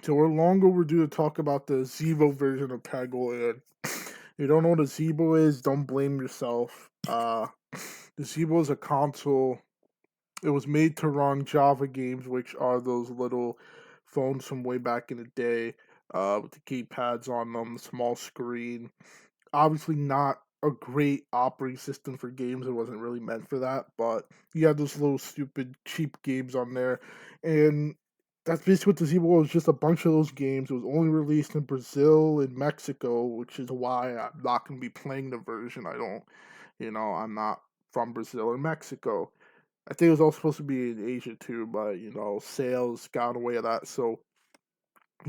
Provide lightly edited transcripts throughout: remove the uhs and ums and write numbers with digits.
So we're long overdue to talk about the Zeebo version of Peggle, and if you don't know what a Zeebo is, don't blame yourself. The Zeebo is a console. It was made to run Java games, which are those little phones from way back in the day, with the keypads on them, the small screen. Obviously, not a great operating system for games. It wasn't really meant for that, but you had those little stupid cheap games on there, and that's basically what the Zeebo was. Just a bunch of those games. It was only released in Brazil and Mexico, which is why I'm not going to be playing the version. I'm not from Brazil or Mexico. I think it was all supposed to be in Asia too, but sales got in the way of that. So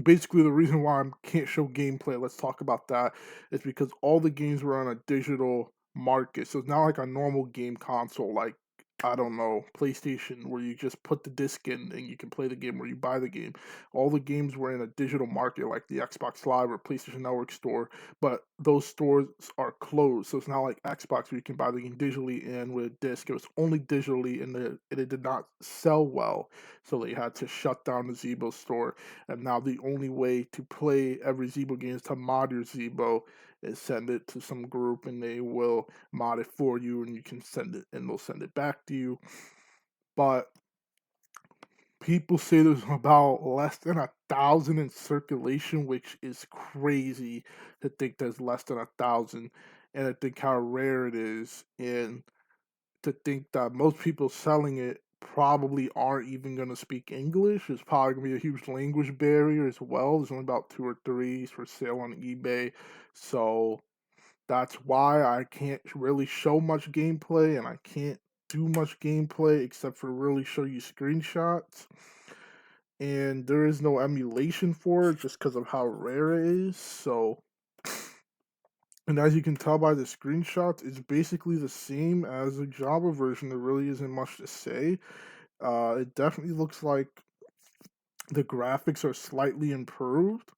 basically, the reason why I can't show gameplay, let's talk about that, is because all the games were on a digital market. So it's not like a normal game console, like, I don't know, PlayStation, where you just put the disc in and you can play the game, or you buy the game. All the games were in a digital market, like the Xbox Live or PlayStation Network store, but those stores are closed. So it's not like Xbox where you can buy the game digitally and with a disc. It was only digitally, and it did not sell well. So they had to shut down the Zeebo store, and now the only way to play every Zeebo game is to mod your Zeebo and send it to some group, and they will mod it for you, and you can send it, and they'll send it back to you. But people say there's about less than 1,000 in circulation, which is crazy to think there's less than 1,000, and I think how rare it is, and to think that most people selling it probably aren't even going to speak English. There's probably going to be a huge language barrier as well. There's only about 2 or 3 for sale on eBay. So that's why I can't really show much gameplay, and I can't do much gameplay except for really show you screenshots. And there is no emulation for it just because of how rare it is. So, and as you can tell by the screenshots, it's basically the same as the Java version. There really isn't much to say. It definitely looks like the graphics are slightly improved.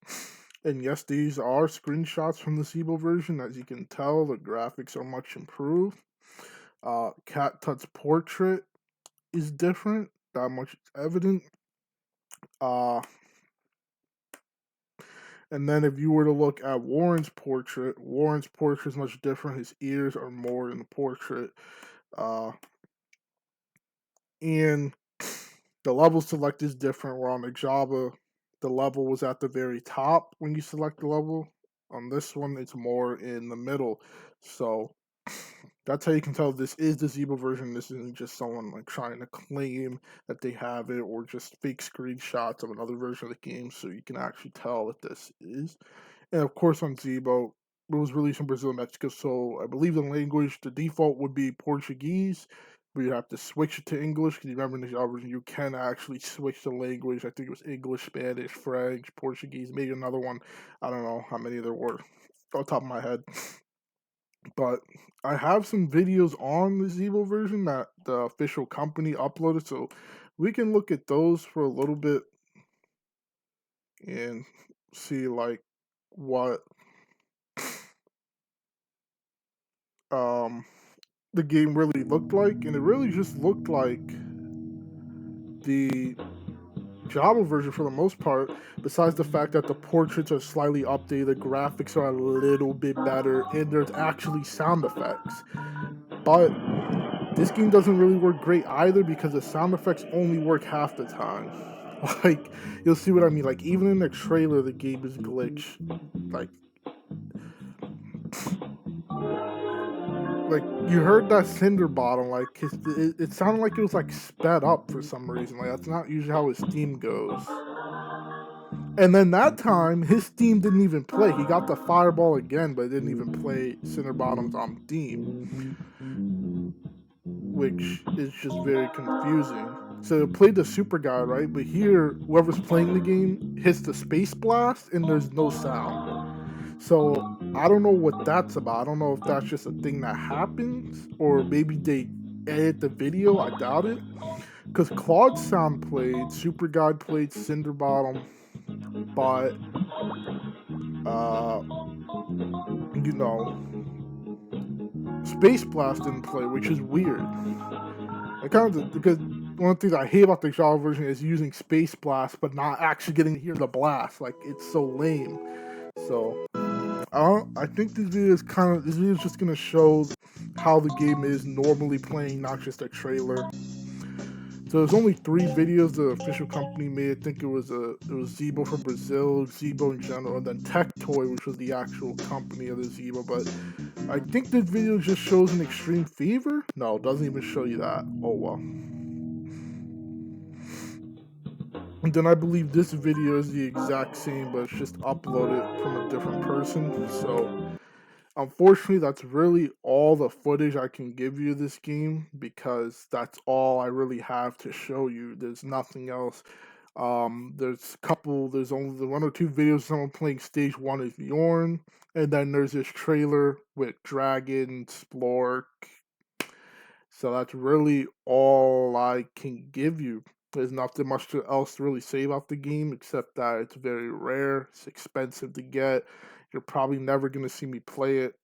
And yes, these are screenshots from the Zeebo version. As you can tell, the graphics are much improved. Cat Tut's portrait is different. That much is evident. And then if you were to look at Warren's portrait is much different. His ears are more in the portrait. And the level select is different. Where on the Java, the level was at the very top when you select the level. On this one, it's more in the middle. So that's how you can tell this is the Zeebo version. This isn't just someone like trying to claim that they have it, or just fake screenshots of another version of the game. So you can actually tell that this is. And of course, on Zeebo, it was released in Brazil and Mexico. So I believe the language, the default would be Portuguese, but you have to switch it to English. Because you remember in the Java version, you can actually switch the language. I think it was English, Spanish, French, Portuguese, maybe another one. I don't know how many there were off the top of my head. But I have some videos on the Zeebo version that the official company uploaded, so we can look at those for a little bit and see like what the game really looked like, and it really just looked like the Java version for the most part, besides the fact that the portraits are slightly updated, the graphics are a little bit better, and there's actually sound effects. But this game doesn't really work great either, because the sound effects only work half the time. Like, you'll see what I mean. Like, even in the trailer, the game is glitched. Like you heard that cinder bottom, like it sounded like it was like sped up for some reason. Like that's not usually how his theme goes. And then that time, his theme didn't even play. He got the fireball again, but it didn't even play Cinderbottom's theme, which is just very confusing. So it played the super guy, right? But here, whoever's playing the game hits the space blast, and there's no sound. So I don't know what that's about. I don't know if that's just a thing that happens, or maybe they edit the video. I doubt it. Because Claude's sound played, Super Guy played, Cinderbottom, but you know, Space Blast didn't play, which is weird. I kind of because one thing I hate about the Java version is using Space Blast, but not actually getting to hear the blast. Like, it's so lame. So, I think this video is just gonna show how the game is normally playing, not just a trailer. So there's only 3 videos the official company made. I think it was Zeebo from Brazil, Zeebo in general, and then Tech Toy, which was the actual company of the Zeebo. But I think this video just shows an extreme fever. No, it doesn't even show you that. Oh well. And then I believe this video is the exact same, but it's just uploaded from a different person. So unfortunately, that's really all the footage I can give you this game, because that's all I really have to show you. There's nothing else. There's only the 1 or 2 videos of someone playing stage 1 is Bjorn, and then there's this trailer with Dragon, Splork. So that's really all I can give you. There's nothing much else to really say about the game, except that it's very rare, it's expensive to get. You're probably never going to see me play it.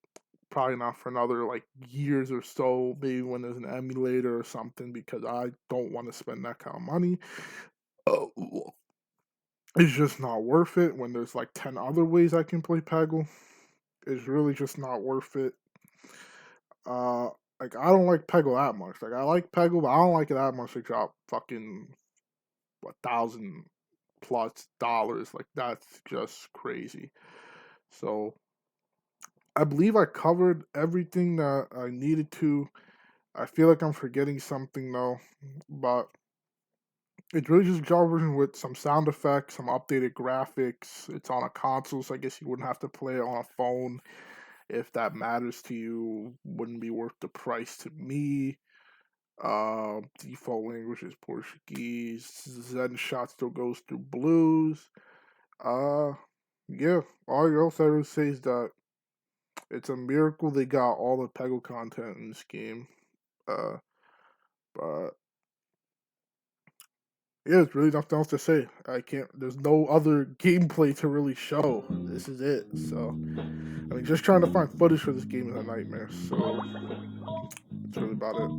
Probably not for another like years or so, maybe when there's an emulator or something, because I don't want to spend that kind of money. It's just not worth it when there's like 10 other ways I can play Peggle. It's really just not worth it. Like, I don't like Peggle that much. Like, I like Peggle, but I don't like it that much to drop fucking $1,000+ Like, that's just crazy. So I believe I covered everything that I needed to. I feel like I'm forgetting something though, but it's really just a Java version with some sound effects, some updated graphics. It's on a console, so I guess you wouldn't have to play it on a phone. If that matters to you, wouldn't be worth the price to me. Default language is Portuguese. Zen shot still goes through blues. Yeah. All else I would say is that it's a miracle they got all the Peggle content in this game. But yeah, there's really nothing else to say. There's no other gameplay to really show. This is it. So, I mean, just trying to find footage for this game is a nightmare. So, that's really about it.